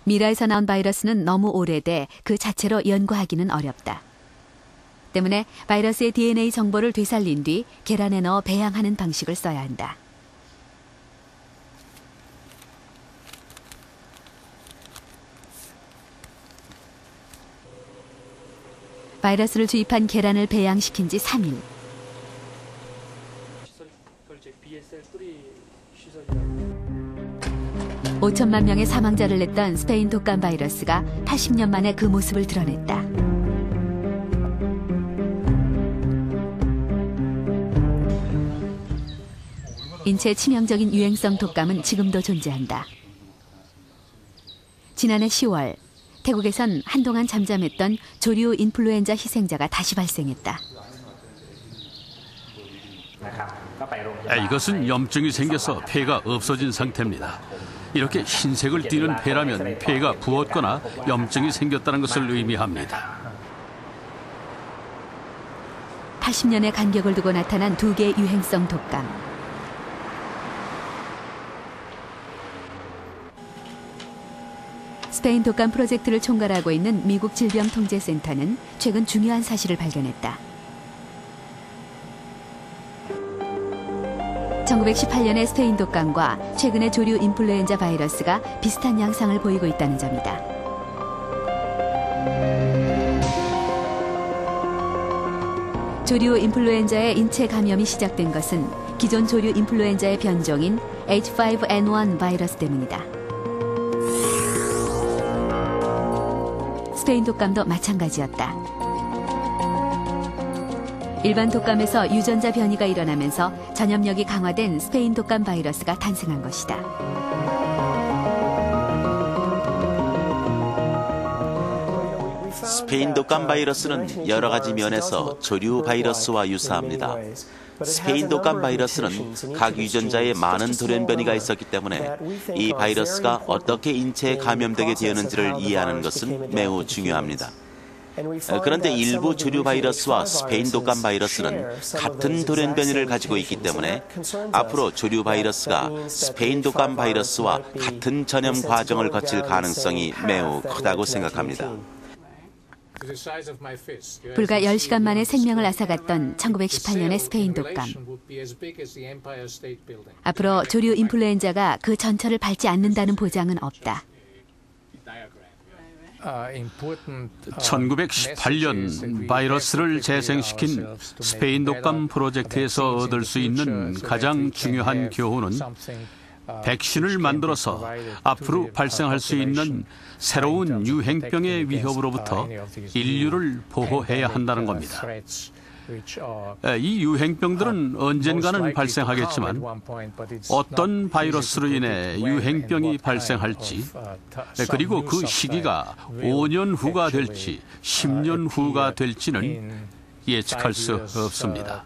미라에서 나온 바이러스는 너무 오래돼 그 자체로 연구하기는 어렵다. 때문에 바이러스의 DNA 정보를 되살린 뒤 계란에 넣어 배양하는 방식을 써야 한다. 바이러스를 주입한 계란을 배양시킨 지 3일. 5천만 명의 사망자를 냈던 스페인 독감 바이러스가 80년 만에 그 모습을 드러냈다. 인체 치명적인 유행성 독감은 지금도 존재한다. 지난해 10월, 태국에선 한동안 잠잠했던 조류 인플루엔자 희생자가 다시 발생했다. 이것은 염증이 생겨서 폐가 없어진 상태입니다. 이렇게 흰색을 띠는 폐라면 폐가 부었거나 염증이 생겼다는 것을 의미합니다. 80년의 간격을 두고 나타난 두 개의 유행성 독감. 스페인 독감 프로젝트를 총괄하고 있는 미국 질병통제센터는 최근 중요한 사실을 발견했다. 1918년의 스페인 독감과 최근의 조류 인플루엔자 바이러스가 비슷한 양상을 보이고 있다는 점이다. 조류 인플루엔자의 인체 감염이 시작된 것은 기존 조류 인플루엔자의 변종인 H5N1 바이러스 때문이다. 스페인 독감도 마찬가지였다. 일반 독감에서 유전자 변이가 일어나면서 전염력이 강화된 스페인 독감 바이러스가 탄생한 것이다. 스페인 독감 바이러스는 여러 가지 면에서 조류 바이러스와 유사합니다. 스페인 독감 바이러스는 각 유전자에 많은 돌연변이가 있었기 때문에 이 바이러스가 어떻게 인체에 감염되게 되었는지를 이해하는 것은 매우 중요합니다. 그런데 일부 조류 바이러스와 스페인 독감 바이러스는 같은 돌연변이를 가지고 있기 때문에 앞으로 조류 바이러스가 스페인 독감 바이러스와 같은 전염 과정을 거칠 가능성이 매우 크다고 생각합니다. 불과 10시간 만에 생명을 앗아갔던 1918년의 스페인 독감. 앞으로 조류 인플루엔자가 그 전철을 밟지 않는다는 보장은 없다. 1918년 바이러스를 재생시킨 스페인 독감 프로젝트에서 얻을 수 있는 가장 중요한 교훈은 백신을 만들어서 앞으로 발생할 수 있는 새로운 유행병의 위협으로부터 인류를 보호해야 한다는 겁니다. 이 유행병들은 언젠가는 발생하겠지만 어떤 바이러스로 인해 유행병이 발생할지, 그리고 그 시기가 5년 후가 될지 10년 후가 될지는 예측할 수 없습니다.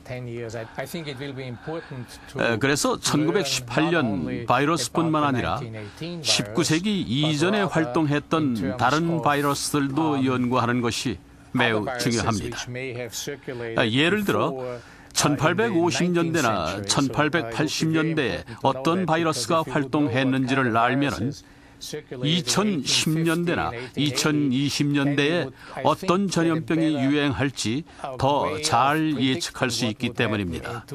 그래서 1918년 바이러스뿐만 아니라 19세기 이전에 활동했던 다른 바이러스들도 연구하는 것이 매우 중요합니다. 예를 들어 1850년대나 1880년대에 어떤 바이러스가 활동했는지를 알면은 2010년대나 2020년대에 어떤 전염병이 유행할지 더 잘 예측할 수 있기 때문입니다.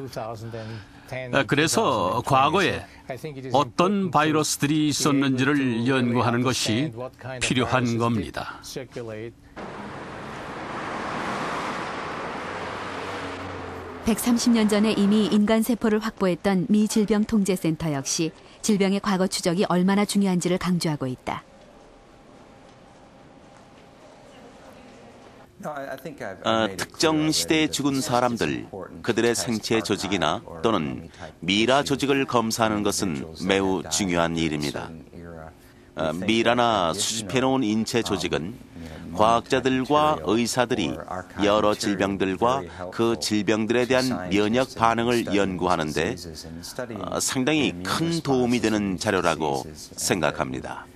그래서 과거에 어떤 바이러스들이 있었는지를 연구하는 것이 필요한 겁니다. 130년 전에 이미 인간 세포를 확보했던 미 질병통제센터 역시 질병의 과거 추적이 얼마나 중요한지를 강조하고 있다. 특정 시대에 죽은 사람들, 그들의 생체 조직이나 또는 미라 조직을 검사하는 것은 매우 중요한 일입니다. 미라나 수집해놓은 인체 조직은 과학자들과 의사들이 여러 질병들과 그 질병들에 대한 면역 반응을 연구하는 데 상당히 큰 도움이 되는 자료라고 생각합니다.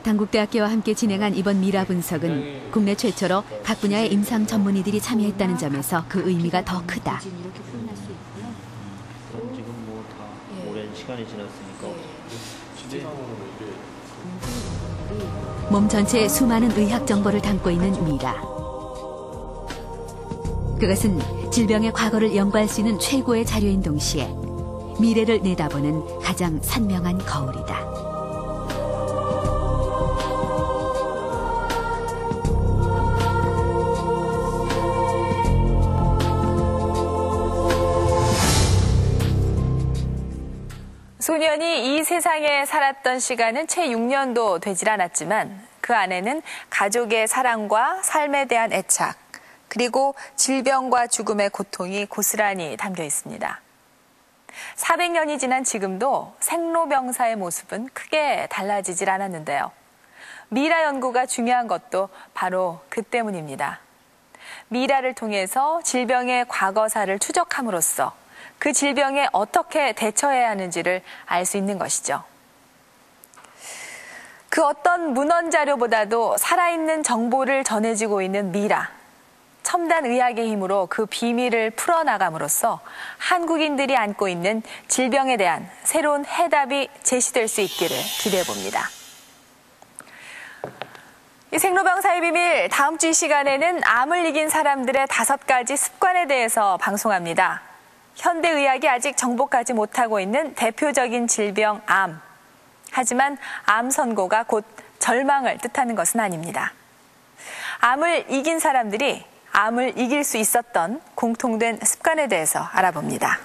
단국대학교와 함께 진행한 이번 미라 분석은 국내 최초로 각 분야의 임상 전문의들이 참여했다는 점에서 그 의미가 더 크다. 시간이 지났으니까. 몸 전체에 수많은 의학 정보를 담고 있는 미라. 그것은 질병의 과거를 연구할 수 있는 최고의 자료인 동시에 미래를 내다보는 가장 선명한 거울이다. 소년이 이 세상에 살았던 시간은 채 6년도 되질 않았지만 그 안에는 가족의 사랑과 삶에 대한 애착, 그리고 질병과 죽음의 고통이 고스란히 담겨 있습니다. 400년이 지난 지금도 생로병사의 모습은 크게 달라지질 않았는데요. 미라 연구가 중요한 것도 바로 그 때문입니다. 미라를 통해서 질병의 과거사를 추적함으로써 그 질병에 어떻게 대처해야 하는지를 알 수 있는 것이죠. 그 어떤 문헌 자료보다도 살아있는 정보를 전해지고 있는 미라. 첨단 의학의 힘으로 그 비밀을 풀어나감으로써 한국인들이 안고 있는 질병에 대한 새로운 해답이 제시될 수 있기를 기대해 봅니다. 이 생로병사의 비밀, 다음 주 이 시간에는 암을 이긴 사람들의 5가지 습관에 대해서 방송합니다. 현대의학이 아직 정복하지 못하고 있는 대표적인 질병 암. 하지만 암 선고가 곧 절망을 뜻하는 것은 아닙니다. 암을 이긴 사람들이 암을 이길 수 있었던 공통된 습관에 대해서 알아봅니다.